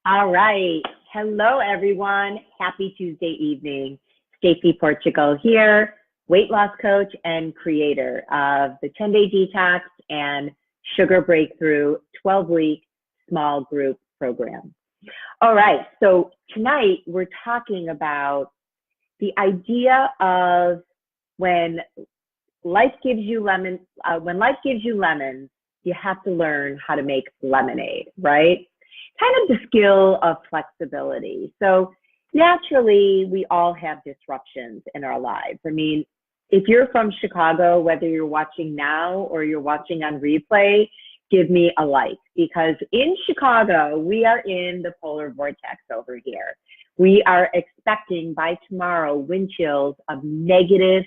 All right. Hello, everyone. Happy Tuesday evening. Stacey Portugal here, weight loss coach and creator of the 10-Day Detox and Sugar Breakthrough 12-week small group program. All right. So tonight we're talking about the idea of when life gives you lemons, you have to learn how to make lemonade, right? Kind of the skill of flexibility. So naturally, we all have disruptions in our lives. I mean, if you're from Chicago, whether you're watching now or you're watching on replay, give me a like, because in Chicago, we are in the polar vortex over here. We are expecting by tomorrow wind chills of negative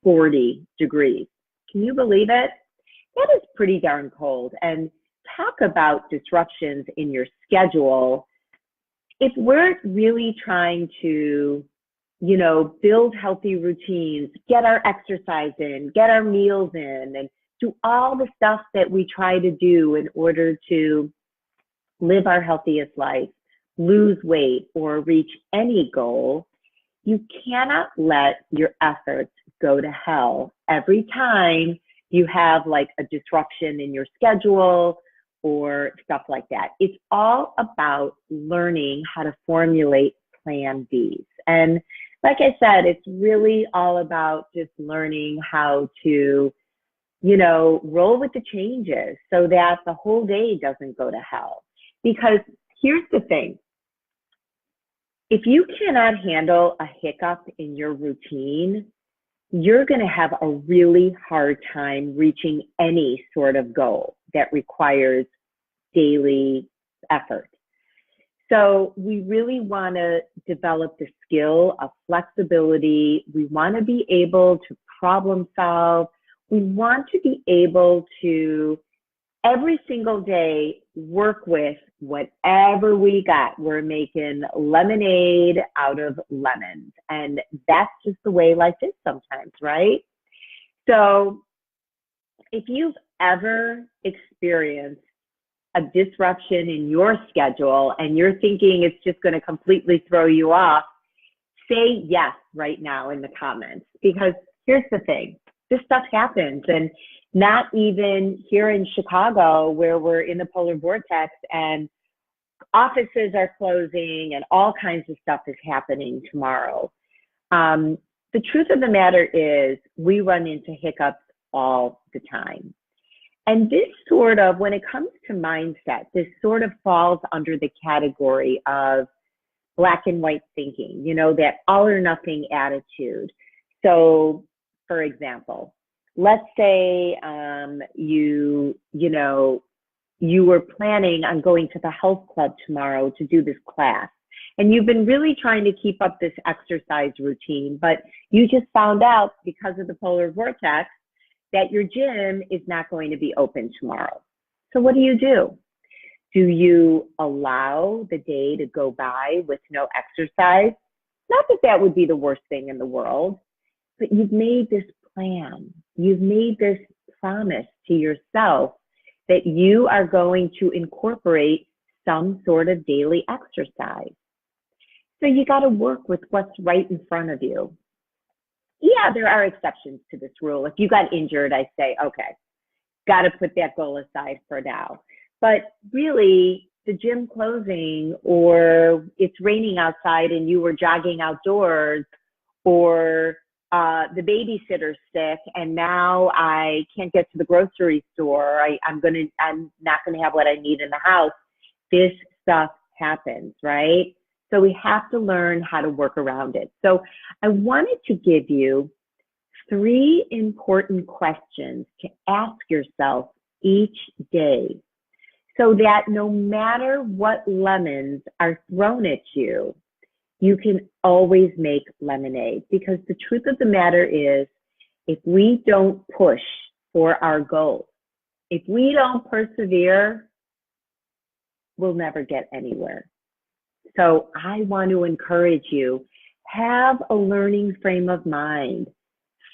40 degrees. Can you believe it? That is pretty darn cold. And talk about disruptions in your schedule. If we're really trying to, build healthy routines, get our exercise in, get our meals in, and do all the stuff that we try to do in order to live our healthiest life, lose weight, or reach any goal, you cannot let your efforts go to hell every time you have like a disruption in your schedule or stuff like that. It's all about learning how to formulate plan Bs. And like I said, it's really all about just learning how to, roll with the changes so that the whole day doesn't go to hell. Because here's the thing. If you cannot handle a hiccup in your routine, you're going to have a really hard time reaching any sort of goal that requires daily effort. So we really want to develop the skill of flexibility. We want to be able to problem solve. We want to be able to every single day work with whatever we got. We're making lemonade out of lemons. And that's just the way life is sometimes, right? So if you've ever experienced a disruption in your schedule and you're thinking it's just going to completely throw you off, say yes right now in the comments. Because here's the thing, this stuff happens. And not even here in Chicago, where we're in the polar vortex and offices are closing and all kinds of stuff is happening tomorrow. The truth of the matter is we run into hiccups all the time. And this sort of, when it comes to mindset, this sort of falls under the category of black and white thinking, that all or nothing attitude. So, for example, let's say you were planning on going to the health club tomorrow to do this class, and you've been really trying to keep up this exercise routine, but you just found out because of the polar vortex that your gym is not going to be open tomorrow. So what do? Do you allow the day to go by with no exercise? Not that that would be the worst thing in the world, but you've made this plan. You've made this promise to yourself that you are going to incorporate some sort of daily exercise. So you got to work with what's right in front of you. Yeah, there are exceptions to this rule. If you got injured, I say, okay, got to put that goal aside for now. But really, the gym closing, or it's raining outside and you were jogging outdoors, or the babysitter's sick and now I can't get to the grocery store. I'm not gonna have what I need in the house. This stuff happens, right? So we have to learn how to work around it. So I wanted to give you 3 important questions to ask yourself each day, so that no matter what lemons are thrown at you, you can always make lemonade. Because the truth of the matter is, if we don't push for our goals, if we don't persevere, we'll never get anywhere. So I want to encourage you, have a learning frame of mind.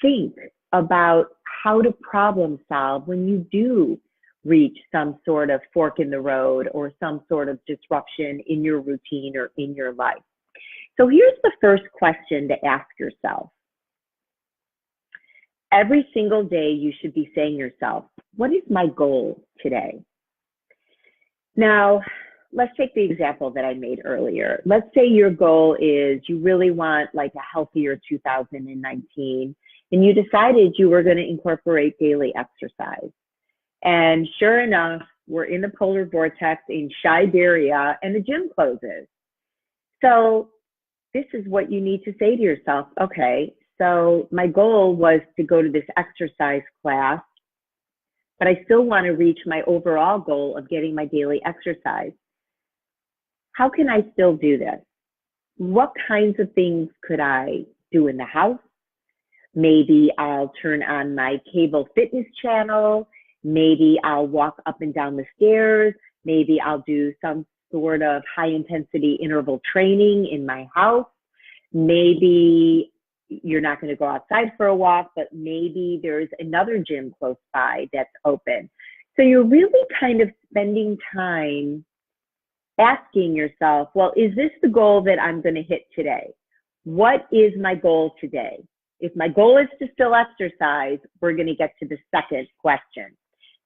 Think about how to problem solve when you do reach some sort of fork in the road or some sort of disruption in your routine or in your life. So here's the first question to ask yourself. Every single day you should be saying to yourself, what is my goal today? Now, let's take the example that I made earlier. Let's say your goal is you really want like a healthier 2019, and you decided you were going to incorporate daily exercise. And sure enough, we're in the polar vortex in Siberia and the gym closes. So this is what you need to say to yourself. Okay, so my goal was to go to this exercise class, but I still want to reach my overall goal of getting my daily exercise. How can I still do this? What kinds of things could I do in the house? Maybe I'll turn on my cable fitness channel. Maybe I'll walk up and down the stairs. Maybe I'll do some sort of high intensity interval training in my house. Maybe you're not going to go outside for a walk, but maybe there's another gym close by that's open. So you're really kind of spending time asking yourself, well, is this the goal that I'm going to hit today? What is my goal today? If my goal is to still exercise, we're going to get to the second question.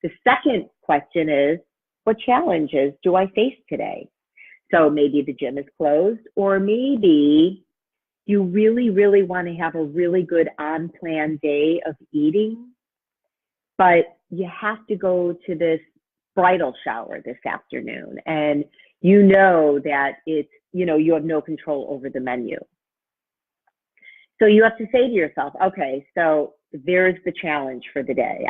The second question is, what challenges do I face today? So maybe the gym is closed, or maybe you really, really want to have a really good on-plan day of eating, but you have to go to this bridal shower this afternoon, and you know that it's, you have no control over the menu. So you have to say to yourself, okay, so there's the challenge for the day.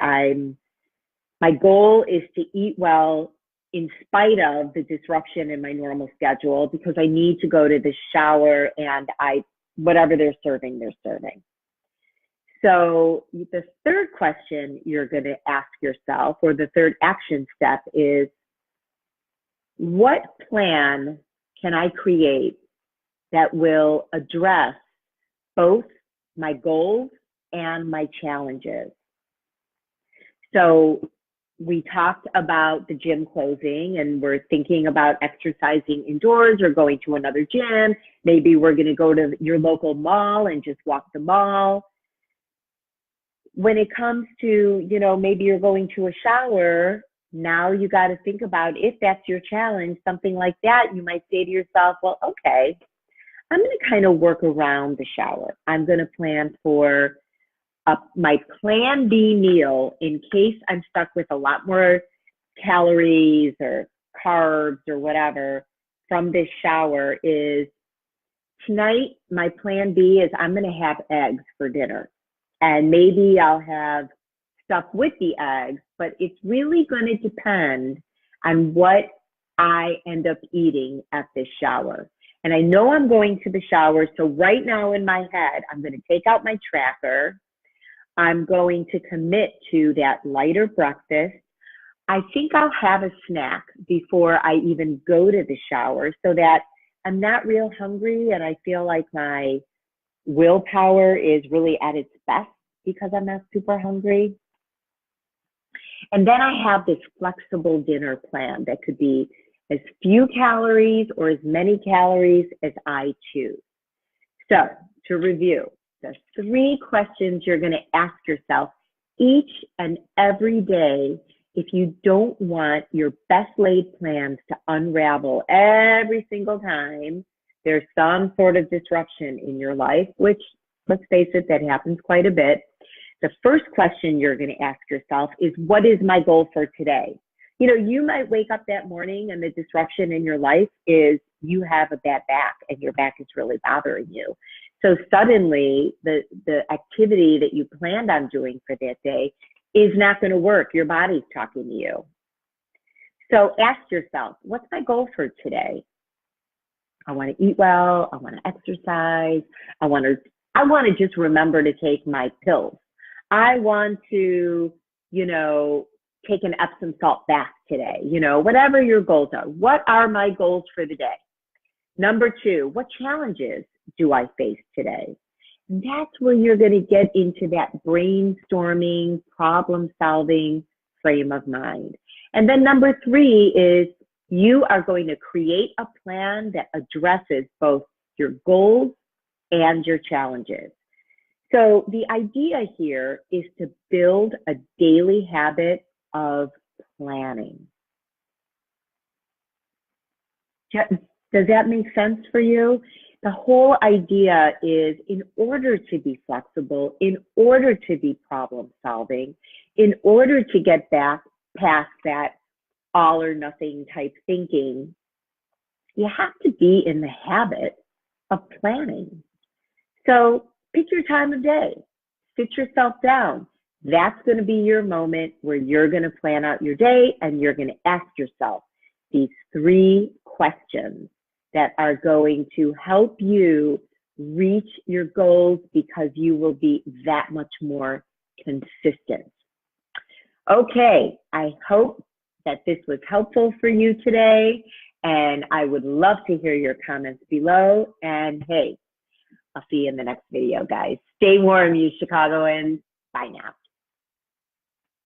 My goal is to eat well in spite of the disruption in my normal schedule, because I need to go to the shower and whatever they're serving. So the third question you're going to ask yourself, or the third action step, is what plan can I create that will address both my goals and my challenges? So we talked about the gym closing, and we're thinking about exercising indoors or going to another gym. Maybe we're going to go to your local mall and just walk the mall. When it comes to, maybe you're going to a shower, now you got to think about, if that's your challenge, something like that, you might say to yourself, well, okay, I'm going to kind of work around the shower. I'm going to plan for my plan B meal in case I'm stuck with a lot more calories or carbs or whatever from this shower. Is tonight, my plan B is I'm going to have eggs for dinner. And maybe I'll have stuff with the eggs, but it's really going to depend on what I end up eating at this shower. And I know I'm going to the shower, so right now in my head, I'm going to take out my tracker. I'm going to commit to that lighter breakfast. I think I'll have a snack before I even go to the shower, so that I'm not real hungry and I feel like my willpower is really at its best because I'm not super hungry. And then I have this flexible dinner plan that could be as few calories or as many calories as I choose. So to review, the 3 questions you're going to ask yourself each and every day if you don't want your best laid plans to unravel every single time there's some sort of disruption in your life, which, let's face it, that happens quite a bit. The first question you're going to ask yourself is, what is my goal for today? You might wake up that morning and the disruption in your life is you have a bad back and your back is really bothering you. So suddenly the activity that you planned on doing for that day is not going to work. Your body's talking to you. So ask yourself, what's my goal for today? I want to eat well. I want to exercise. I want to just remember to take my pills. I want to, take an Epsom salt bath today. Whatever your goals are. What are my goals for the day? Number 2, what challenges do I face today? And that's where you're going to get into that brainstorming, problem-solving frame of mind. And then number 3 is you are going to create a plan that addresses both your goals and your challenges. So the idea here is to build a daily habit of planning. Does that make sense for you? The whole idea is, in order to be flexible, in order to be problem solving, in order to get back past that all or nothing type thinking, you have to be in the habit of planning. So pick your time of day, sit yourself down. That's going to be your moment where you're going to plan out your day, and you're going to ask yourself these 3 questions that are going to help you reach your goals, because you will be that much more consistent. Okay, I hope that this was helpful for you today, and I would love to hear your comments below. And hey, I'll see you in the next video, guys. Stay warm, you Chicagoans. Bye now.